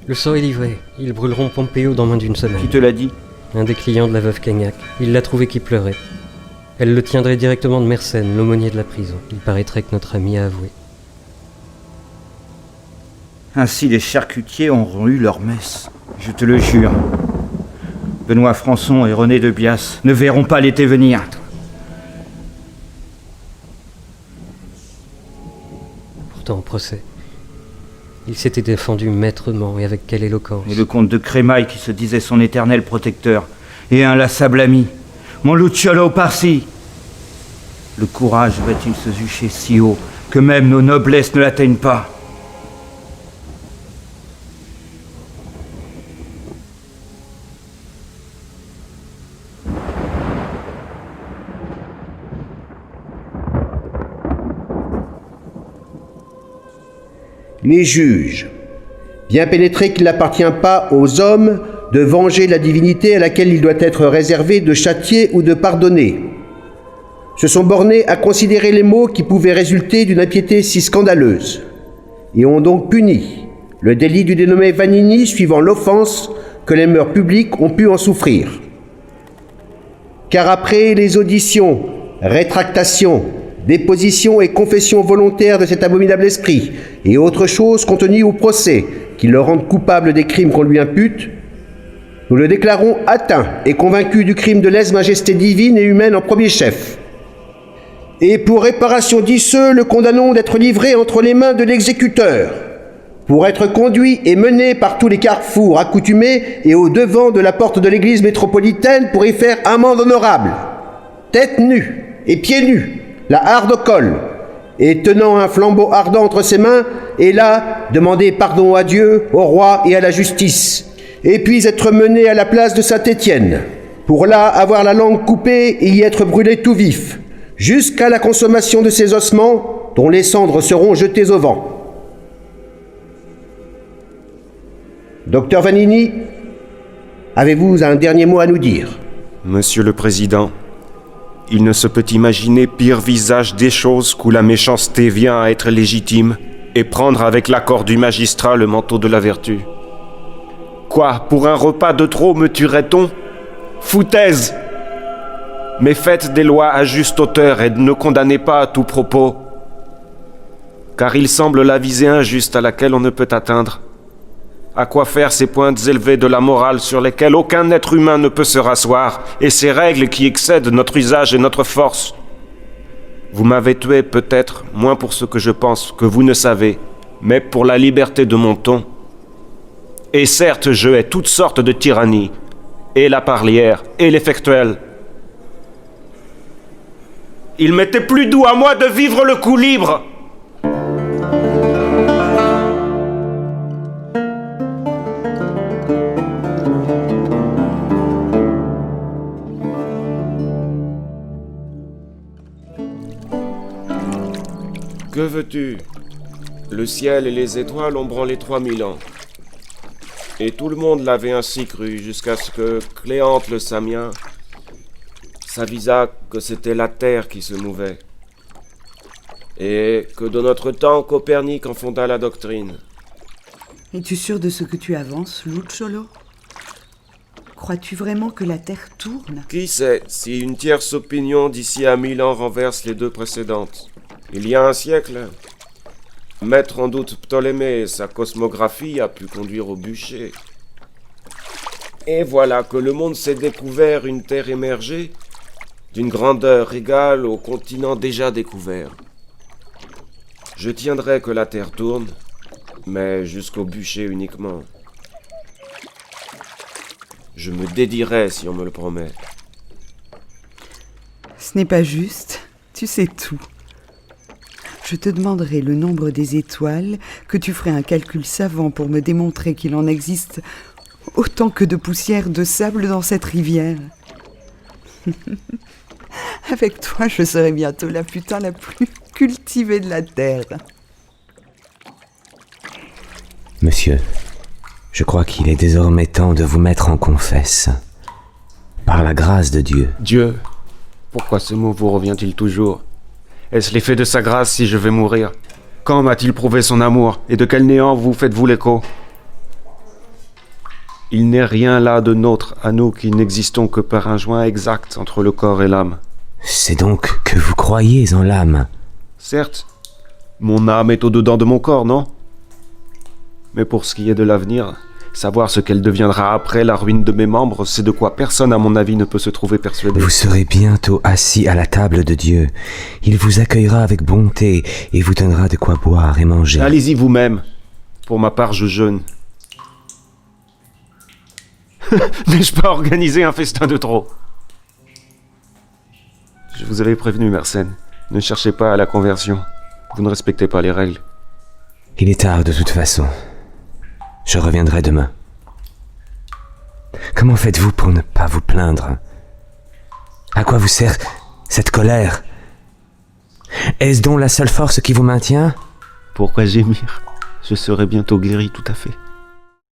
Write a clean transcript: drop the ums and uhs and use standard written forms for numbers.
Le sort est livré. Ils brûleront Pompeo dans moins d'une semaine. Qui te l'a dit? Un des clients de la veuve Cagnac. Il l'a trouvé qui pleurait. Elle le tiendrait directement de Mersenne, l'aumônier de la prison. Il paraîtrait que notre ami a avoué. Ainsi les charcutiers auront eu leur messe. Je te le jure. Benoît Françon et René de Bias ne verront pas l'été venir. Pourtant, au procès, il s'était défendu maîtrement et avec quelle éloquence. Et le comte de Crémaille qui se disait son éternel protecteur et inlassable ami. Mon Luciolo Parsi. Le courage va-t-il se jucher si haut que même nos noblesses ne l'atteignent pas? Les juges, bien pénétrés qu'il n'appartient pas aux hommes de venger la divinité à laquelle il doit être réservé de châtier ou de pardonner, se sont bornés à considérer les maux qui pouvaient résulter d'une impiété si scandaleuse, et ont donc puni le délit du dénommé Vanini suivant l'offense que les mœurs publiques ont pu en souffrir. Car après les auditions, rétractations, déposition et confession volontaire de cet abominable esprit, et autres choses contenues au procès qui le rendent coupable des crimes qu'on lui impute, nous le déclarons atteint et convaincu du crime de lèse-majesté divine et humaine en premier chef. Et pour réparation d'iceux, le condamnons d'être livré entre les mains de l'exécuteur, pour être conduit et mené par tous les carrefours accoutumés et au devant de la porte de l'église métropolitaine pour y faire amende honorable, tête nue et pieds nus, la harde au col, et tenant un flambeau ardent entre ses mains, et là, demander pardon à Dieu, au roi et à la justice, et puis être mené à la place de Saint-Étienne, pour là avoir la langue coupée et y être brûlé tout vif, jusqu'à la consommation de ses ossements, dont les cendres seront jetées au vent. Docteur Vanini, avez-vous un dernier mot à nous dire? Monsieur le Président, il ne se peut imaginer pire visage des choses qu'où la méchanceté vient à être légitime et prendre avec l'accord du magistrat le manteau de la vertu. Quoi, pour un repas de trop me tuerait-on? Foutaise! Mais faites des lois à juste hauteur et ne condamnez pas à tout propos, car il semble la visée injuste à laquelle on ne peut atteindre. À quoi faire ces pointes élevées de la morale sur lesquelles aucun être humain ne peut se rasseoir, et ces règles qui excèdent notre usage et notre force? Vous m'avez tué peut-être, moins pour ce que je pense, que vous ne savez, mais pour la liberté de mon ton. Et certes, je hais toutes sortes de tyrannies, et la parlière, et l'effectuelle. Il m'était plus doux à moi de vivre le coup libre. Que veux-tu? Le ciel et les étoiles ont branlé 3000 ans. Et tout le monde l'avait ainsi cru, jusqu'à ce que Cléante le Samien s'avisa que c'était la terre qui se mouvait. Et que de notre temps, Copernic en fonda la doctrine. Es-tu sûr de ce que tu avances, Luciolo? Crois-tu vraiment que la Terre tourne? Qui sait si une tierce opinion d'ici à 1000 ans renverse les deux précédentes? Il y a un siècle, mettre en doute Ptolémée et sa cosmographie a pu conduire au bûcher. Et voilà que le monde s'est découvert une terre émergée d'une grandeur égale au continent déjà découvert. Je tiendrai que la terre tourne, mais jusqu'au bûcher uniquement. Je me dédierai si on me le promet. Ce n'est pas juste, tu sais tout. Je te demanderai le nombre des étoiles, que tu ferais un calcul savant pour me démontrer qu'il en existe autant que de poussière de sable dans cette rivière. Avec toi, je serai bientôt la putain la plus cultivée de la terre. Monsieur, je crois qu'il est désormais temps de vous mettre en confesse. Par la grâce de Dieu. Dieu, pourquoi ce mot vous revient-il toujours? Est-ce l'effet de sa grâce si je vais mourir? Quand m'a-t-il prouvé son amour? Et de quel néant vous faites-vous l'écho? Il n'est rien là de nôtre, à nous qui n'existons que par un joint exact entre le corps et l'âme. C'est donc que vous croyez en l'âme. Certes, mon âme est au-dedans de mon corps, non? Mais pour ce qui est de l'avenir, savoir ce qu'elle deviendra après la ruine de mes membres, c'est de quoi personne, à mon avis, ne peut se trouver persuadé. Vous serez bientôt assis à la table de Dieu. Il vous accueillera avec bonté et vous donnera de quoi boire et manger. Allez-y vous-même. Pour ma part, je jeûne. N'ai-je pas organisé un festin de trop? Je vous avais prévenu, Mersenne. Ne cherchez pas à la conversion. Vous ne respectez pas les règles. Il est tard de toute façon. Je reviendrai demain. Comment faites-vous pour ne pas vous plaindre? À quoi vous sert cette colère? Est-ce donc la seule force qui vous maintient? Pourquoi gémir? Je serai bientôt guéri tout à fait.